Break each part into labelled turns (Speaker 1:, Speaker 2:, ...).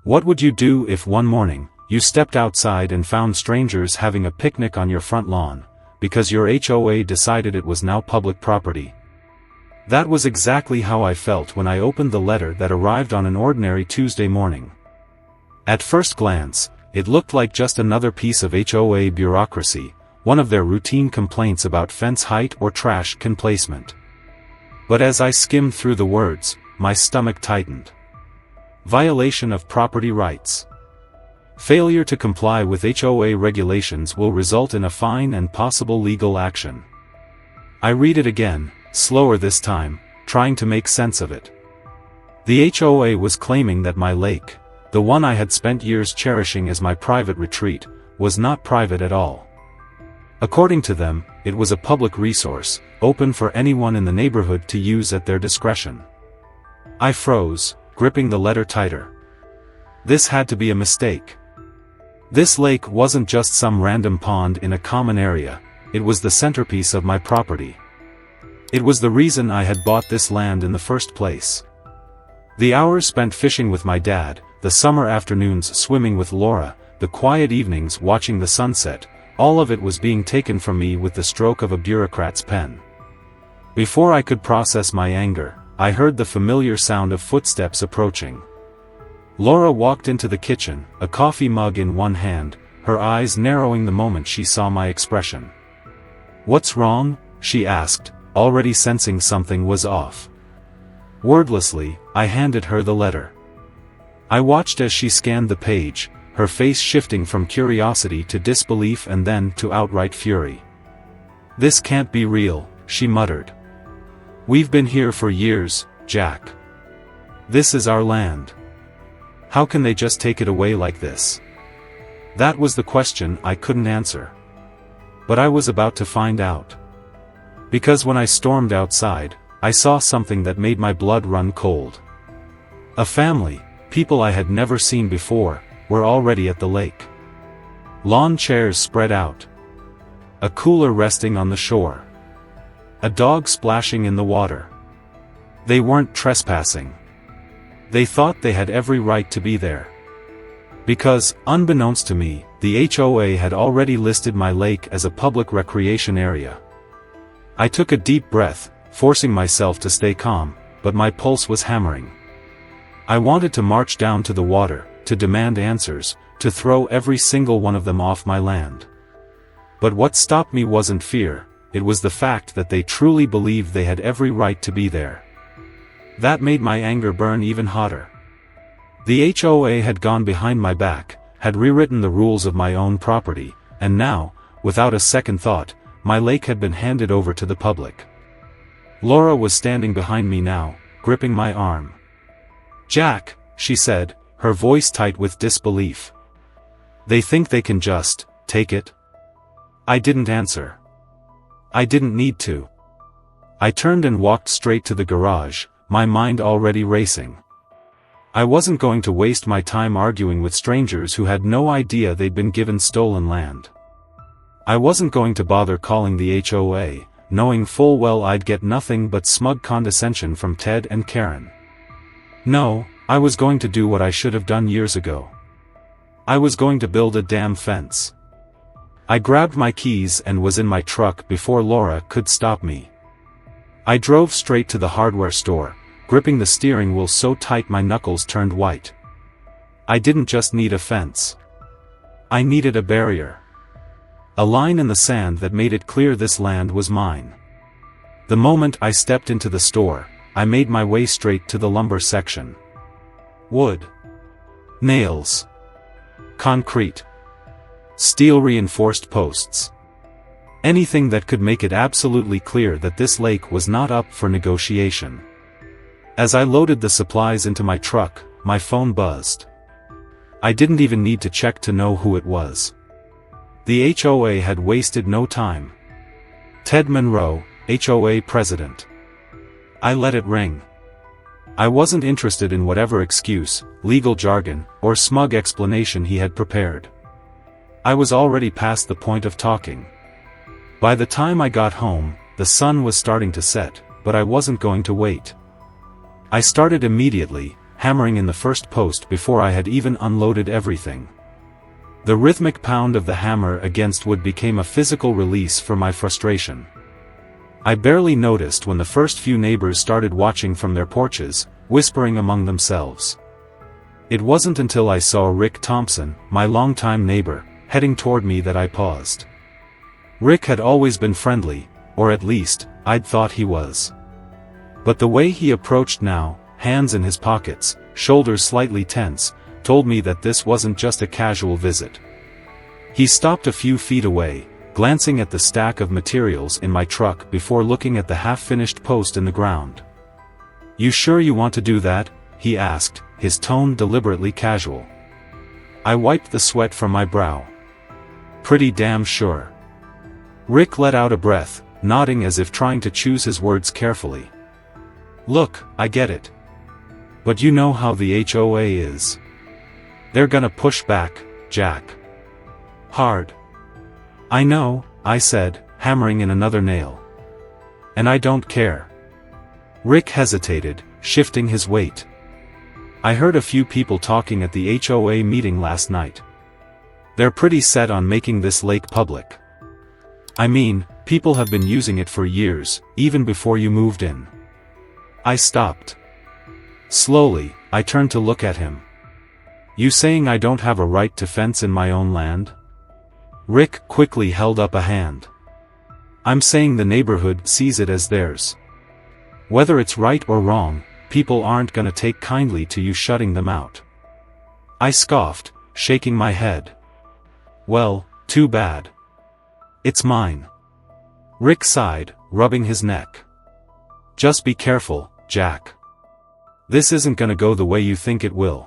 Speaker 1: What would you do if one morning, you stepped outside and found strangers having a picnic on your front lawn, because your HOA decided it was now public property? That was exactly how I felt when I opened the letter that arrived on an ordinary Tuesday morning. At first glance, it looked like just another piece of HOA bureaucracy, one of their routine complaints about fence height or trash can placement. But as I skimmed through the words, my stomach tightened. Violation of property rights. Failure to comply with HOA regulations will result in a fine and possible legal action. I read it again, slower this time, trying to make sense of it. The HOA was claiming that my lake, the one I had spent years cherishing as my private retreat, was not private at all. According to them, it was a public resource, open for anyone in the neighborhood to use at their discretion. I froze, gripping the letter tighter. This had to be a mistake. This lake wasn't just some random pond in a common area, it was the centerpiece of my property. It was the reason I had bought this land in the first place. The hours spent fishing with my dad, the summer afternoons swimming with Laura, the quiet evenings watching the sunset, all of it was being taken from me with the stroke of a bureaucrat's pen. Before I could process my anger, I heard the familiar sound of footsteps approaching. Laura walked into the kitchen, a coffee mug in one hand, her eyes narrowing the moment she saw my expression. "What's wrong?" she asked, already sensing something was off. Wordlessly, I handed her the letter. I watched as she scanned the page, her face shifting from curiosity to disbelief and then to outright fury. "This can't be real," she muttered. "We've been here for years, Jack. This is our land. How can they just take it away like this?" That was the question I couldn't answer. But I was about to find out. Because when I stormed outside, I saw something that made my blood run cold. A family, people I had never seen before, were already at the lake. Lawn chairs spread out. A cooler resting on the shore. A dog splashing in the water. They weren't trespassing. They thought they had every right to be there. Because, unbeknownst to me, the HOA had already listed my lake as a public recreation area. I took a deep breath, forcing myself to stay calm, but my pulse was hammering. I wanted to march down to the water, to demand answers, to throw every single one of them off my land. But what stopped me wasn't fear, it was the fact that they truly believed they had every right to be there. That made my anger burn even hotter. The HOA had gone behind my back, had rewritten the rules of my own property, and now, without a second thought, my lake had been handed over to the public. Laura was standing behind me now, gripping my arm. "Jack," she said, her voice tight with disbelief. "They think they can just take it?" I didn't answer. I didn't need to. I turned and walked straight to the garage, my mind already racing. I wasn't going to waste my time arguing with strangers who had no idea they'd been given stolen land. I wasn't going to bother calling the HOA, knowing full well I'd get nothing but smug condescension from Ted and Karen. No, I was going to do what I should have done years ago. I was going to build a damn fence. I grabbed my keys and was in my truck before Laura could stop me. I drove straight to the hardware store, gripping the steering wheel so tight my knuckles turned white. I didn't just need a fence. I needed a barrier. A line in the sand that made it clear this land was mine. The moment I stepped into the store, I made my way straight to the lumber section. Wood. Nails. Concrete. Steel-reinforced posts. Anything that could make it absolutely clear that this lake was not up for negotiation. As I loaded the supplies into my truck, my phone buzzed. I didn't even need to check to know who it was. The HOA had wasted no time. Ted Monroe, HOA president. I let it ring. I wasn't interested in whatever excuse, legal jargon, or smug explanation he had prepared. I was already past the point of talking. By the time I got home, the sun was starting to set, but I wasn't going to wait. I started immediately, hammering in the first post before I had even unloaded everything. The rhythmic pound of the hammer against wood became a physical release for my frustration. I barely noticed when the first few neighbors started watching from their porches, whispering among themselves. It wasn't until I saw Rick Thompson, my longtime neighbor, heading toward me that I paused. Rick had always been friendly, or at least, I'd thought he was. But the way he approached now, hands in his pockets, shoulders slightly tense, told me that this wasn't just a casual visit. He stopped a few feet away, glancing at the stack of materials in my truck before looking at the half-finished post in the ground. "You sure you want to do that?" he asked, his tone deliberately casual. I wiped the sweat from my brow. "Pretty damn sure." Rick let out a breath, nodding as if trying to choose his words carefully. "Look, I get it. But you know how the HOA is. They're gonna push back, Jack. Hard." "I know," I said, hammering in another nail. "And I don't care." Rick hesitated, shifting his weight. "I heard a few people talking at the HOA meeting last night. They're pretty set on making this lake public. I mean, people have been using it for years, even before you moved in." I stopped. Slowly, I turned to look at him. "You saying I don't have a right to fence in my own land?" Rick quickly held up a hand. "I'm saying the neighborhood sees it as theirs. Whether it's right or wrong, people aren't gonna take kindly to you shutting them out." I scoffed, shaking my head. "Well, too bad. It's mine." Rick sighed, rubbing his neck. "Just be careful, Jack. This isn't gonna go the way you think it will."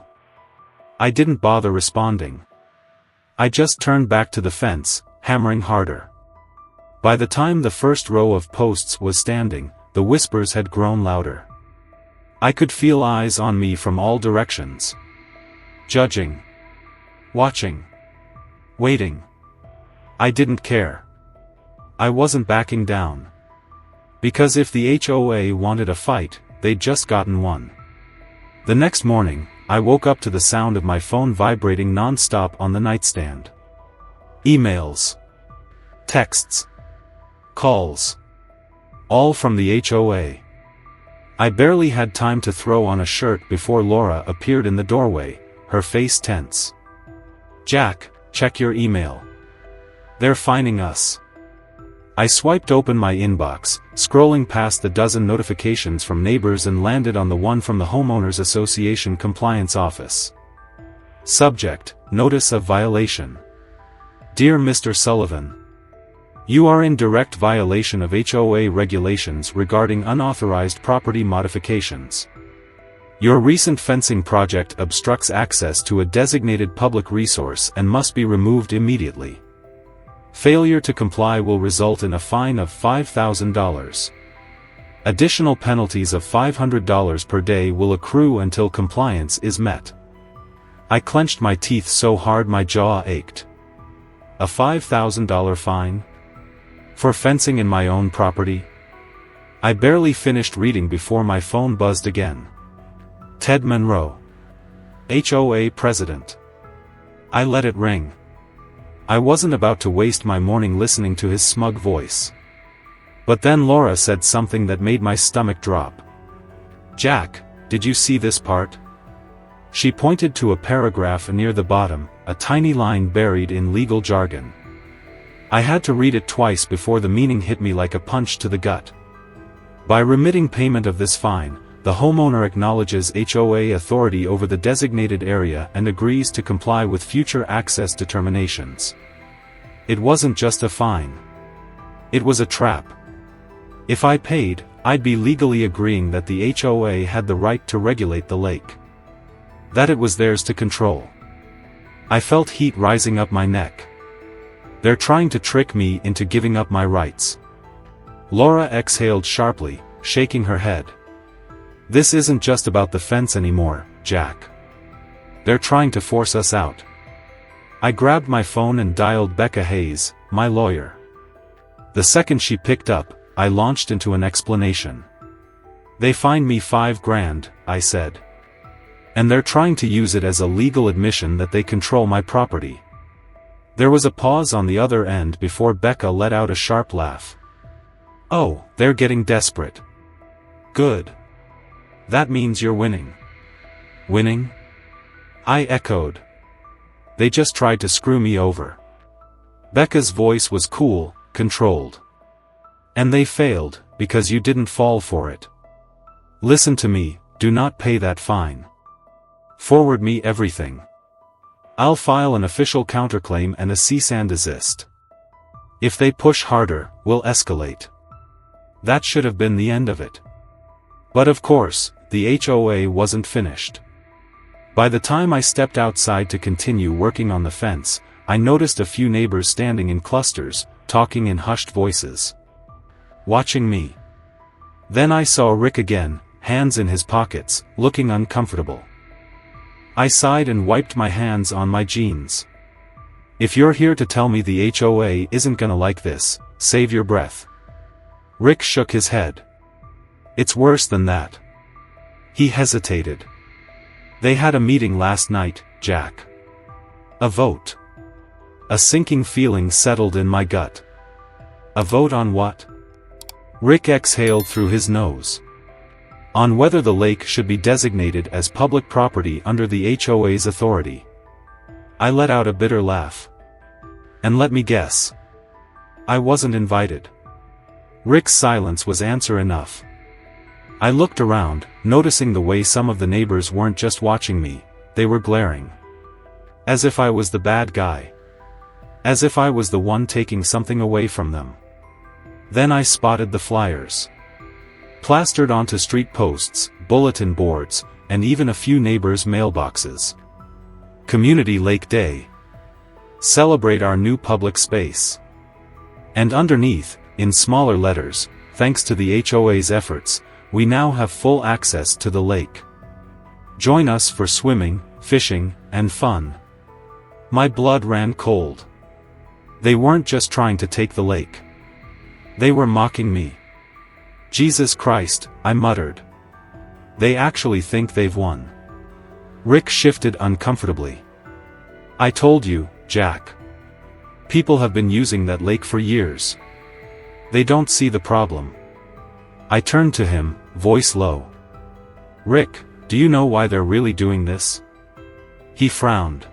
Speaker 1: I didn't bother responding. I just turned back to the fence, hammering harder. By the time the first row of posts was standing, the whispers had grown louder. I could feel eyes on me from all directions. Judging. Watching. Waiting. I didn't care. I wasn't backing down. Because if the HOA wanted a fight, they'd just gotten one. The next morning, I woke up to the sound of my phone vibrating non-stop on the nightstand. Emails. Texts. Calls. All from the HOA. I barely had time to throw on a shirt before Laura appeared in the doorway, her face tense. "Jack, check your email. They're fining us." I swiped open my inbox, scrolling past the dozen notifications from neighbors and landed on the one from the Homeowners Association Compliance Office. Subject: Notice of Violation. Dear Mr. Sullivan, you are in direct violation of HOA regulations regarding unauthorized property modifications. Your recent fencing project obstructs access to a designated public resource and must be removed immediately. Failure to comply will result in a fine of $5,000. Additional penalties of $500 per day will accrue until compliance is met. I clenched my teeth so hard my jaw ached. A $5,000 fine? For fencing in my own property? I barely finished reading before my phone buzzed again. Ted Monroe. HOA President. I let it ring. I wasn't about to waste my morning listening to his smug voice. But then Laura said something that made my stomach drop. "Jack, did you see this part?" She pointed to a paragraph near the bottom, a tiny line buried in legal jargon. I had to read it twice before the meaning hit me like a punch to the gut. By remitting payment of this fine, the homeowner acknowledges HOA authority over the designated area and agrees to comply with future access determinations. It wasn't just a fine. It was a trap. If I paid, I'd be legally agreeing that the HOA had the right to regulate the lake. That it was theirs to control. I felt heat rising up my neck. They're trying to trick me into giving up my rights. Laura exhaled sharply, shaking her head. This isn't just about the fence anymore, Jack. They're trying to force us out. I grabbed my phone and dialed Becca Hayes, my lawyer. The second she picked up, I launched into an explanation. They fined me $5,000, I said. And they're trying to use it as a legal admission that they control my property." There was a pause on the other end before Becca let out a sharp laugh. "Oh, they're getting desperate. Good. That means you're winning." "Winning?" I echoed. "They just tried to screw me over." Becca's voice was cool, controlled. "And they failed, because you didn't fall for it. Listen to me, do not pay that fine. Forward me everything. I'll file an official counterclaim and a cease and desist. If they push harder, we'll escalate." That should have been the end of it. But of course, the HOA wasn't finished. By the time I stepped outside to continue working on the fence, I noticed a few neighbors standing in clusters, talking in hushed voices. Watching me. Then I saw Rick again, hands in his pockets, looking uncomfortable. I sighed and wiped my hands on my jeans. "If you're here to tell me the HOA isn't gonna like this, save your breath." Rick shook his head. "It's worse than that." He hesitated. "They had a meeting last night, Jack." "A vote." A sinking feeling settled in my gut. "A vote on what?" Rick exhaled through his nose. "On whether the lake should be designated as public property under the HOA's authority." I let out a bitter laugh. "And let me guess. I wasn't invited." Rick's silence was answer enough. I looked around, noticing the way some of the neighbors weren't just watching me, they were glaring. As if I was the bad guy. As if I was the one taking something away from them. Then I spotted the flyers. Plastered onto street posts, bulletin boards, and even a few neighbors' mailboxes. Community Lake Day. Celebrate our new public space. And underneath, in smaller letters, thanks to the HOA's efforts, we now have full access to the lake. Join us for swimming, fishing, and fun. My blood ran cold. They weren't just trying to take the lake. They were mocking me. "Jesus Christ," I muttered. "They actually think they've won." Rick shifted uncomfortably. "I told you, Jack. People have been using that lake for years. They don't see the problem." I turned to him, voice low. "Rick, do you know why they're really doing this?" He frowned.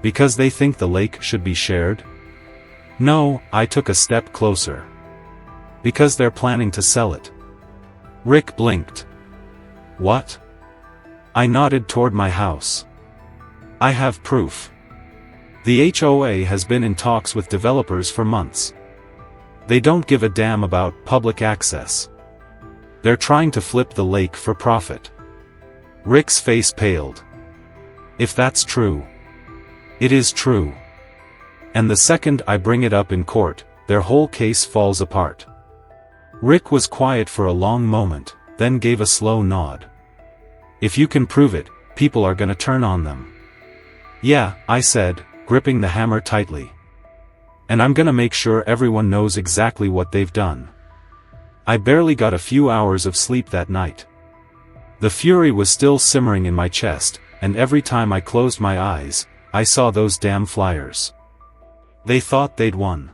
Speaker 1: "Because they think the lake should be shared?" "No," I took a step closer. "Because they're planning to sell it." Rick blinked. "What?" I nodded toward my house. "I have proof. The HOA has been in talks with developers for months. They don't give a damn about public access. They're trying to flip the lake for profit." Rick's face paled. "If that's true." "It is true. And the second I bring it up in court, their whole case falls apart." Rick was quiet for a long moment, then gave a slow nod. "If you can prove it, people are gonna turn on them." "Yeah," I said, gripping the hammer tightly. "And I'm gonna make sure everyone knows exactly what they've done." I barely got a few hours of sleep that night. The fury was still simmering in my chest, and every time I closed my eyes, I saw those damn flyers. They thought they'd won.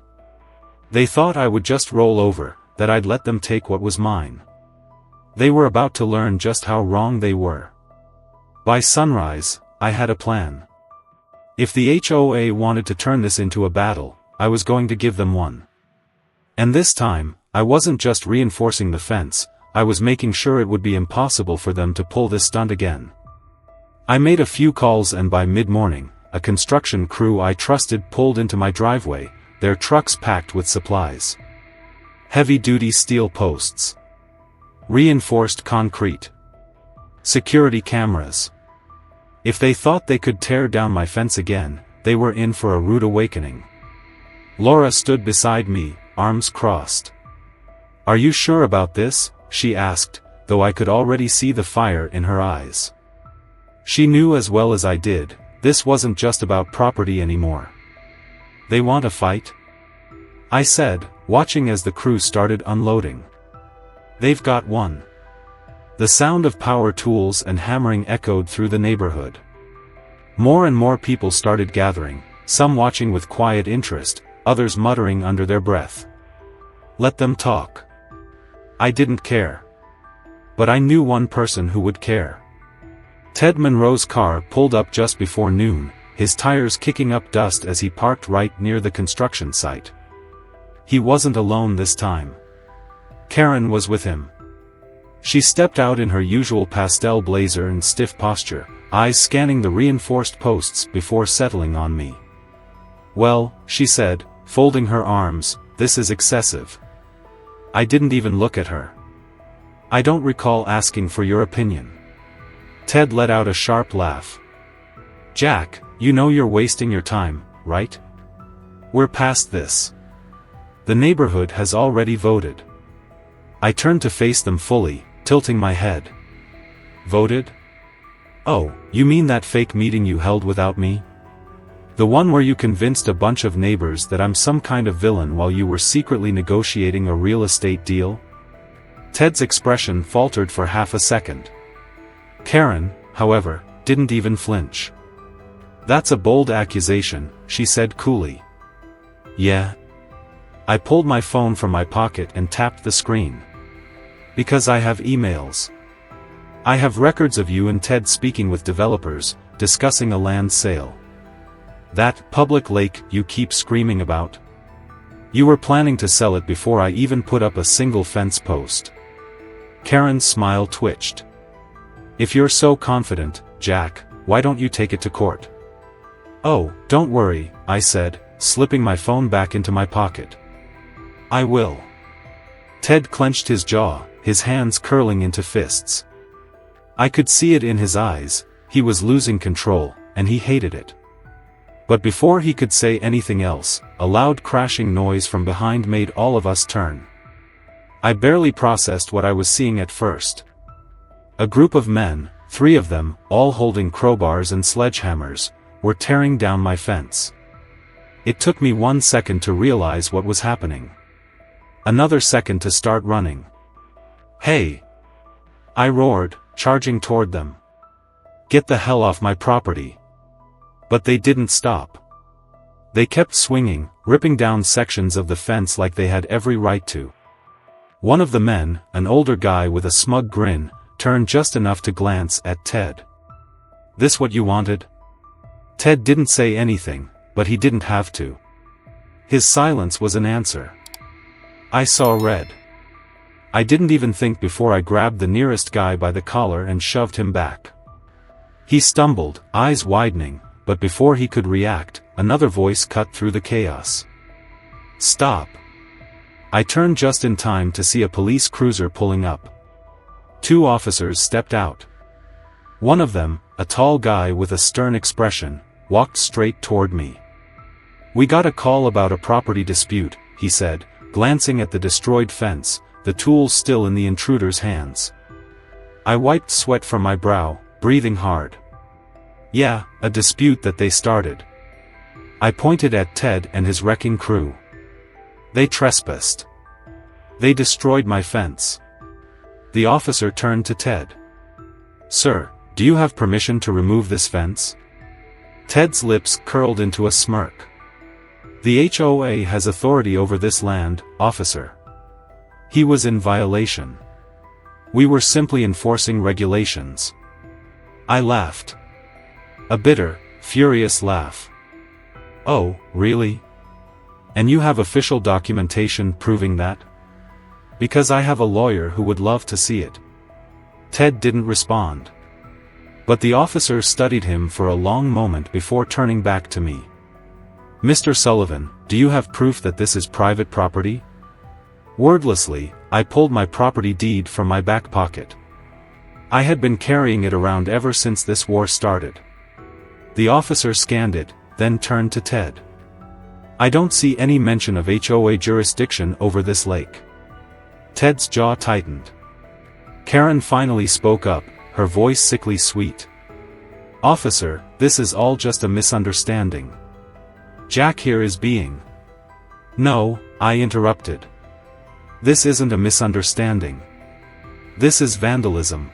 Speaker 1: They thought I would just roll over, that I'd let them take what was mine. They were about to learn just how wrong they were. By sunrise, I had a plan. If the HOA wanted to turn this into a battle, I was going to give them one. And this time, I wasn't just reinforcing the fence, I was making sure it would be impossible for them to pull this stunt again. I made a few calls and by mid-morning, a construction crew I trusted pulled into my driveway, their trucks packed with supplies. Heavy-duty steel posts. Reinforced concrete. Security cameras. If they thought they could tear down my fence again, they were in for a rude awakening. Laura stood beside me, arms crossed. "Are you sure about this?" she asked, though I could already see the fire in her eyes. She knew as well as I did, this wasn't just about property anymore. "They want a fight?" I said, watching as the crew started unloading. "They've got one. The sound of power tools and hammering echoed through the neighborhood. More and more people started gathering, some watching with quiet interest, others muttering under their breath. Let them talk. I didn't care. But I knew one person who would care. Ted Monroe's car pulled up just before noon, his tires kicking up dust as he parked right near the construction site. He wasn't alone this time. Karen was with him. She stepped out in her usual pastel blazer and stiff posture, eyes scanning the reinforced posts before settling on me. Well, she said, folding her arms, this is excessive. I didn't even look at her. I don't recall asking for your opinion. Ted let out a sharp laugh. Jack, you know you're wasting your time, right? We're past this. The neighborhood has already voted. I turned to face them fully, tilting my head. Voted? Oh, you mean that fake meeting you held without me? The one where you convinced a bunch of neighbors that I'm some kind of villain while you were secretly negotiating a real estate deal? Ted's expression faltered for half a second. Karen, however, didn't even flinch. That's a bold accusation, she said coolly. Yeah? I pulled my phone from my pocket and tapped the screen. Because I have emails. I have records of you and Ted speaking with developers, discussing a land sale. That public lake you keep screaming about. You were planning to sell it before I even put up a single fence post. Karen's smile twitched. If you're so confident, Jack, why don't you take it to court? Oh, don't worry, I said, slipping my phone back into my pocket. I will. Ted clenched his jaw, his hands curling into fists. I could see it in his eyes, he was losing control, and he hated it. But before he could say anything else, a loud crashing noise from behind made all of us turn. I barely processed what I was seeing at first. A group of men, 3 of them, all holding crowbars and sledgehammers, were tearing down my fence. It took me 1 second to realize what was happening. Another second to start running. Hey! I roared, charging toward them. Get the hell off my property. But they didn't stop. They kept swinging, ripping down sections of the fence like they had every right to. One of the men, an older guy with a smug grin, turned just enough to glance at Ted. This what you wanted? Ted didn't say anything, but he didn't have to. His silence was an answer. I saw red. I didn't even think before I grabbed the nearest guy by the collar and shoved him back. He stumbled, eyes widening, but before he could react, another voice cut through the chaos. Stop. I turned just in time to see a police cruiser pulling up. 2 officers stepped out. One of them, a tall guy with a stern expression, walked straight toward me. We got a call about a property dispute, he said, glancing at the destroyed fence, the tools still in the intruder's hands. I wiped sweat from my brow, breathing hard. Yeah, a dispute that they started. I pointed at Ted and his wrecking crew. They trespassed. They destroyed my fence. The officer turned to Ted. Sir, do you have permission to remove this fence? Ted's lips curled into a smirk. The HOA has authority over this land, officer. He was in violation. We were simply enforcing regulations. I laughed. A bitter, furious laugh. Oh, really? And you have official documentation proving that? Because I have a lawyer who would love to see it. Ted didn't respond. But the officer studied him for a long moment before turning back to me. Mr. Sullivan, do you have proof that this is private property? Wordlessly, I pulled my property deed from my back pocket. I had been carrying it around ever since this war started. The officer scanned it, then turned to Ted. I don't see any mention of HOA jurisdiction over this lake. Ted's jaw tightened. Karen finally spoke up, her voice sickly sweet. Officer, this is all just a misunderstanding. Jack here is being... No, I interrupted. This isn't a misunderstanding. This is vandalism.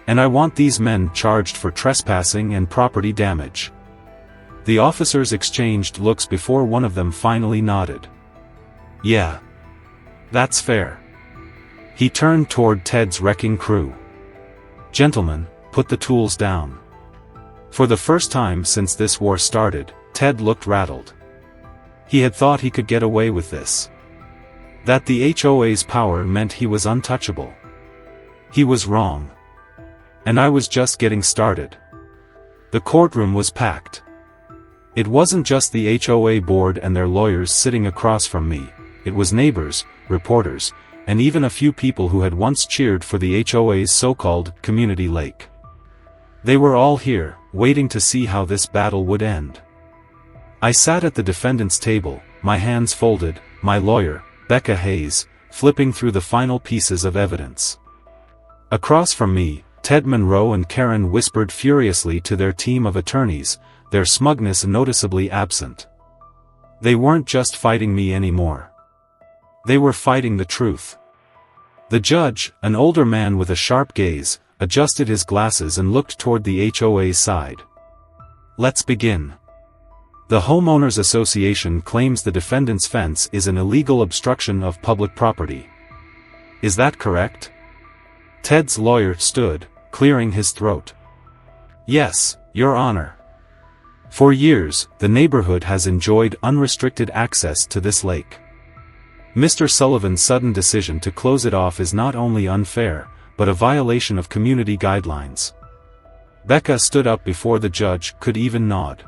Speaker 1: And I want these men charged for trespassing and property damage." The officers exchanged looks before one of them finally nodded. "Yeah. That's fair." He turned toward Ted's wrecking crew. "Gentlemen, put the tools down." For the first time since this war started, Ted looked rattled. He had thought he could get away with this. That the HOA's power meant he was untouchable. He was wrong. And I was just getting started. The courtroom was packed. It wasn't just the HOA board and their lawyers sitting across from me, it was neighbors, reporters, and even a few people who had once cheered for the HOA's so-called community lake. They were all here, waiting to see how this battle would end. I sat at the defendant's table, my hands folded, my lawyer, Becca Hayes, flipping through the final pieces of evidence. Across from me, Ted Monroe and Karen whispered furiously to their team of attorneys, their smugness noticeably absent. They weren't just fighting me anymore. They were fighting the truth. The judge, an older man with a sharp gaze, adjusted his glasses and looked toward the HOA's side. "Let's begin. The Homeowners Association claims the defendant's fence is an illegal obstruction of public property. Is that correct?" Ted's lawyer stood, clearing his throat. "Yes, Your Honor. For years, the neighborhood has enjoyed unrestricted access to this lake. Mr. Sullivan's sudden decision to close it off is not only unfair, but a violation of community guidelines." Becca stood up before the judge could even nod.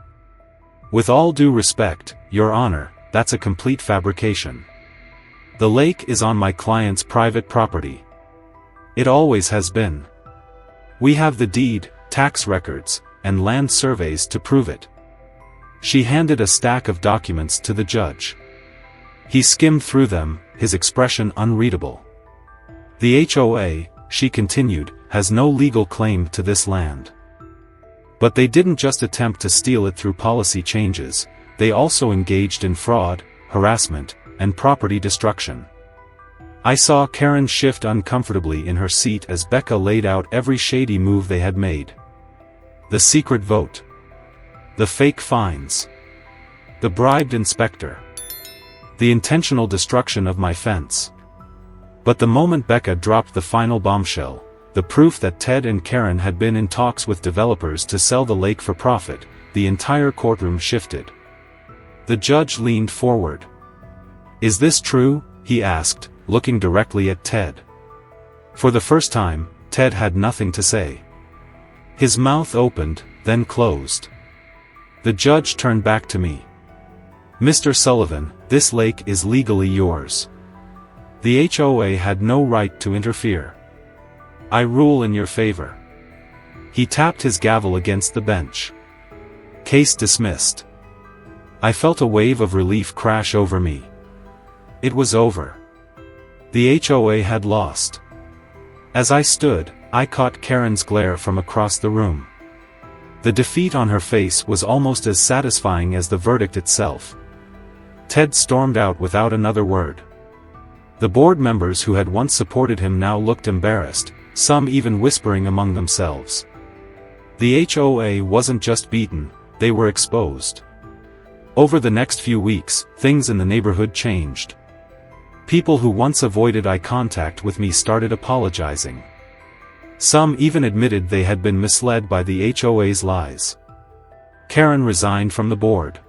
Speaker 1: "With all due respect, Your Honor, that's a complete fabrication. The lake is on my client's private property. It always has been. We have the deed, tax records, and land surveys to prove it." She handed a stack of documents to the judge. He skimmed through them, his expression unreadable. "The HOA," she continued, "has no legal claim to this land. But they didn't just attempt to steal it through policy changes, they also engaged in fraud, harassment, and property destruction." I saw Karen shift uncomfortably in her seat as Becca laid out every shady move they had made. The secret vote. The fake fines. The bribed inspector. The intentional destruction of my fence. But the moment Becca dropped the final bombshell, the proof that Ted and Karen had been in talks with developers to sell the lake for profit, the entire courtroom shifted. The judge leaned forward. "Is this true?" he asked, looking directly at Ted. For the first time, Ted had nothing to say. His mouth opened, then closed. The judge turned back to me. "Mr. Sullivan, this lake is legally yours. The HOA had no right to interfere. I rule in your favor." He tapped his gavel against the bench. "Case dismissed." I felt a wave of relief crash over me. It was over. The HOA had lost. As I stood, I caught Karen's glare from across the room. The defeat on her face was almost as satisfying as the verdict itself. Ted stormed out without another word. The board members who had once supported him now looked embarrassed, some even whispering among themselves. The HOA wasn't just beaten, they were exposed. Over the next few weeks, things in the neighborhood changed. People who once avoided eye contact with me started apologizing. Some even admitted they had been misled by the HOA's lies. Karen resigned from the board.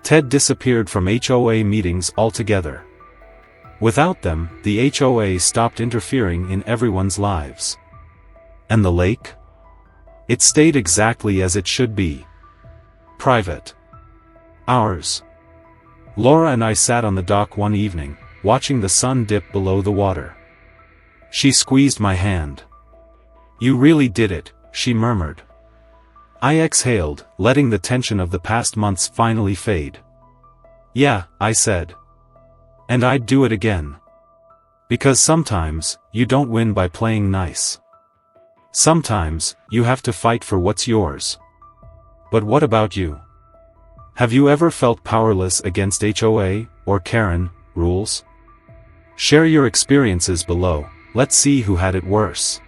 Speaker 1: Ted disappeared from HOA meetings altogether. Without them, the HOA stopped interfering in everyone's lives. And the lake? It stayed exactly as it should be. Private. Ours. Laura and I sat on the dock one evening, watching the sun dip below the water. She squeezed my hand. "You really did it," she murmured. I exhaled, letting the tension of the past months finally fade. "Yeah," I said. "And I'd do it again. Because sometimes, you don't win by playing nice. Sometimes, you have to fight for what's yours." But what about you? Have you ever felt powerless against HOA, or Karen, rules? Share your experiences below. Let's see who had it worse.